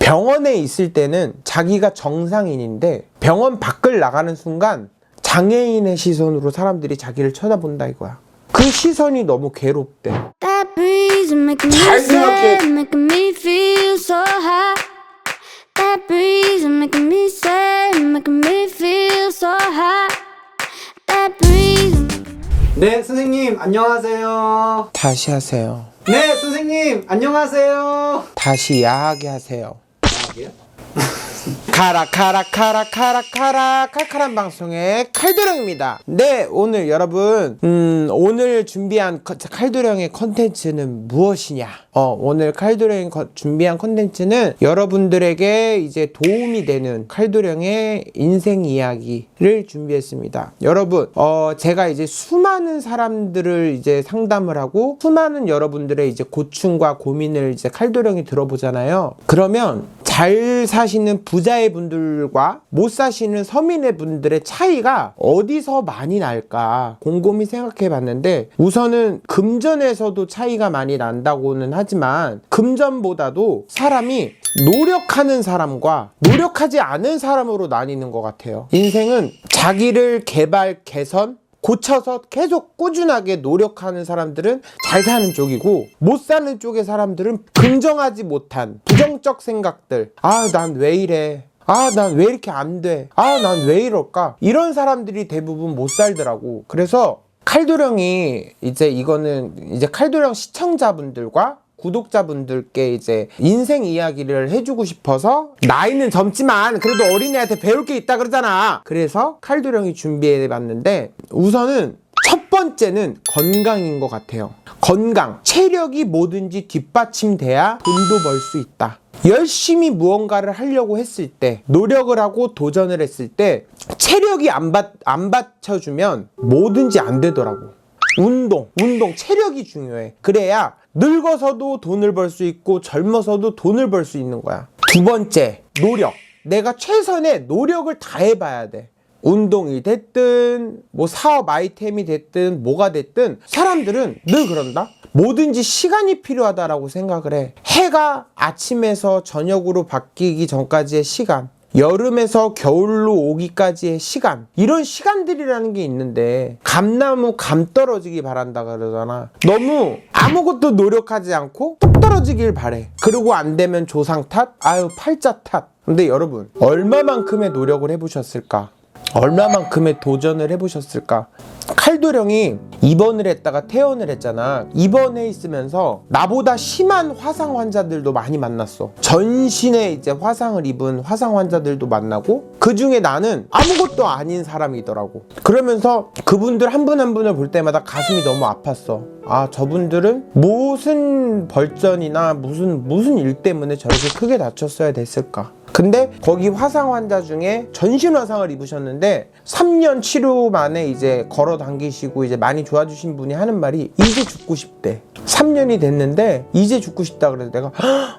병원에 있을 때는 자기가 정상인인데 병원 밖을 나가는 순간 장애인의 시선으로 사람들이 자기를 쳐다본다 이거야. 그 시선이 너무 괴롭대. 잘 생각해. 네, 선생님 안녕하세요. 다시 하세요. 네, 선생님 안녕하세요. 다시 야하게 하세요. 야하게요? 카라 칼칼한 방송의 칼도령입니다. 네, 오늘 여러분 오늘 준비한 칼도령의 컨텐츠는 무엇이냐? 오늘 칼도령이 준비한 컨텐츠는 여러분들에게 이제 도움이 되는 칼도령의 인생 이야기를 준비했습니다. 여러분, 제가 이제 수많은 사람들을 이제 상담을 하고 수많은 여러분들의 이제 고충과 고민을 이제 칼도령이 들어보잖아요. 그러면 잘 사시는 부자의 분들과 못 사시는 서민의 분들의 차이가 어디서 많이 날까 곰곰이 생각해 봤는데, 우선은 금전에서도 차이가 많이 난다고는 하지만 금전보다도 사람이 노력하는 사람과 노력하지 않은 사람으로 나뉘는 것 같아요. 인생은 자기를 개발, 개선, 고쳐서 계속 꾸준하게 노력하는 사람들은 잘 사는 쪽이고, 못 사는 쪽의 사람들은 긍정하지 못한 부정적 생각들, 난 왜 이래, 난 왜 이렇게 안 돼, 난 왜 이럴까, 이런 사람들이 대부분 못 살더라고. 그래서 칼도령이 이제 이거는 이제 칼도령 시청자분들과 구독자분들께 이제 인생 이야기를 해주고 싶어서, 나이는 젊지만 그래도 어린애한테 배울 게 있다 그러잖아. 그래서 칼도령이 준비해 봤는데, 우선은 첫 번째는 건강인 것 같아요. 건강, 체력이 뭐든지 뒷받침돼야 돈도 벌 수 있다. 열심히 무언가를 하려고 했을 때, 노력을 하고 도전을 했을 때 체력이 안 받쳐주면 뭐든지 안 되더라고. 운동, 체력이 중요해. 그래야 늙어서도 돈을 벌 수 있고 젊어서도 돈을 벌 수 있는 거야. 두 번째, 노력. 내가 최선의 노력을 다해봐야 돼. 운동이 됐든 뭐 사업 아이템이 됐든 뭐가 됐든 사람들은 늘 그런다. 뭐든지 시간이 필요하다라고 생각을 해. 해가 아침에서 저녁으로 바뀌기 전까지의 시간, 여름에서 겨울로 오기까지의 시간, 이런 시간들이라는 게 있는데, 감나무 감 떨어지기 바란다 그러잖아. 너무 아무것도 노력하지 않고 뚝 떨어지길 바래. 그러고 안 되면 조상 탓, 팔자 탓. 근데 여러분, 얼마만큼의 노력을 해보셨을까? 얼마만큼의 도전을 해보셨을까? 칼도령이 입원을 했다가 퇴원을 했잖아. 입원해 있으면서 나보다 심한 화상 환자들도 많이 만났어. 전신에 이제 화상을 입은 화상 환자들도 만나고, 그 중에 나는 아무것도 아닌 사람이더라고. 그러면서 그분들 한 분 한 분을 볼 때마다 가슴이 너무 아팠어. 저분들은 무슨 벌전이나 무슨 일 때문에 저렇게 크게 다쳤어야 됐을까? 근데 거기 화상 환자 중에 전신 화상을 입으셨는데 3년 치료 만에 이제 걸어 당기시고 이제 많이 좋아지신 분이 하는 말이, 이제 죽고 싶대. 3년이 됐는데 이제 죽고 싶다. 그래서 내가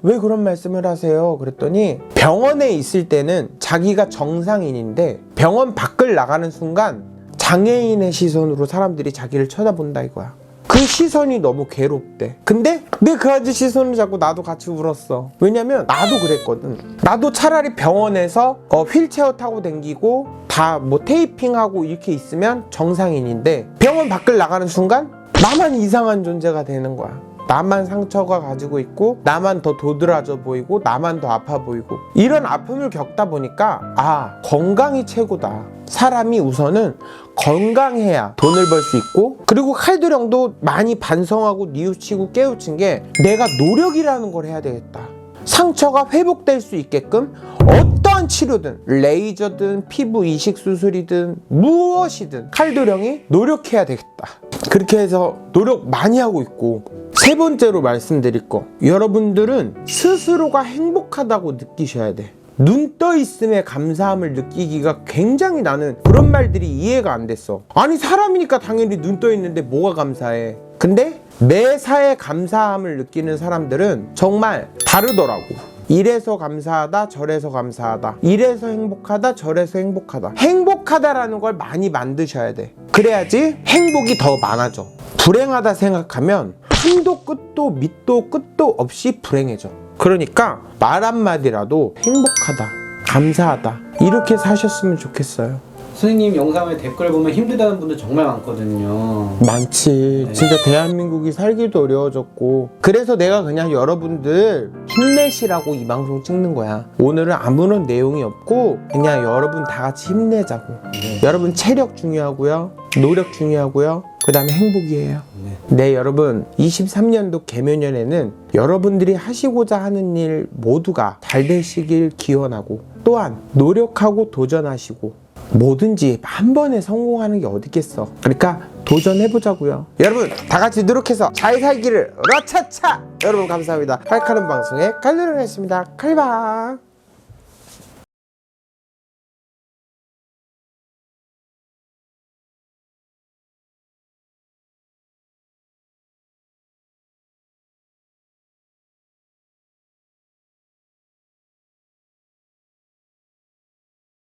왜 그런 말씀을 하세요? 그랬더니, 병원에 있을 때는 자기가 정상인인데 병원 밖을 나가는 순간 장애인의 시선으로 사람들이 자기를 쳐다본다 이거야. 그 시선이 너무 괴롭대. 근데 내 그 아저씨 시선을 잡고 나도 같이 울었어. 왜냐면 나도 그랬거든. 나도 차라리 병원에서 휠체어 타고 다니고 다 뭐 테이핑하고 이렇게 있으면 정상인인데, 병원 밖을 나가는 순간 나만 이상한 존재가 되는 거야. 나만 상처가 가지고 있고, 나만 더 도드라져 보이고, 나만 더 아파 보이고, 이런 아픔을 겪다 보니까 건강이 최고다. 사람이 우선은 건강해야 돈을 벌 수 있고, 그리고 칼도령도 많이 반성하고 뉘우치고 깨우친 게, 내가 노력이라는 걸 해야 되겠다. 상처가 회복될 수 있게끔 어떠한 치료든, 레이저든 피부 이식 수술이든 무엇이든 칼도령이 노력해야 되겠다. 그렇게 해서 노력 많이 하고 있고, 세 번째로 말씀드릴 거, 여러분들은 스스로가 행복하다고 느끼셔야 돼. 눈 떠 있음에 감사함을 느끼기가 굉장히, 나는 그런 말들이 이해가 안 됐어. 아니, 사람이니까 당연히 눈 떠 있는데 뭐가 감사해. 근데 매사에 감사함을 느끼는 사람들은 정말 다르더라고. 이래서 감사하다, 저래서 감사하다, 이래서 행복하다, 저래서 행복하다. 행복하다라는 걸 많이 만드셔야 돼. 그래야지 행복이 더 많아져. 불행하다 생각하면 한도 끝도 밑도 끝도 없이 불행해져. 그러니까 말 한마디라도 행복하다, 감사하다 이렇게 사셨으면 좋겠어요. 선생님 영상에 댓글 보면 힘들다는 분들 정말 많거든요. 많지. 진짜 대한민국이 살기도 어려워졌고, 그래서 내가 그냥 여러분들 힘내시라고 이 방송 찍는 거야. 오늘은 아무런 내용이 없고 그냥 여러분 다 같이 힘내자고. 여러분 체력 중요하고요, 노력 중요하고요, 그 다음에 행복이에요. 네, 여러분 23년도 개묘년에는 여러분들이 하시고자 하는 일 모두가 잘 되시길 기원하고, 또한 노력하고 도전하시고 뭐든지 한 번에 성공하는 게 어디 있겠어. 그러니까 도전해보자고요. 여러분 다 같이 노력해서 잘 살기를. 라차차. 여러분 감사합니다. 칼카름 방송의 칼드렁이었습니다. 칼방.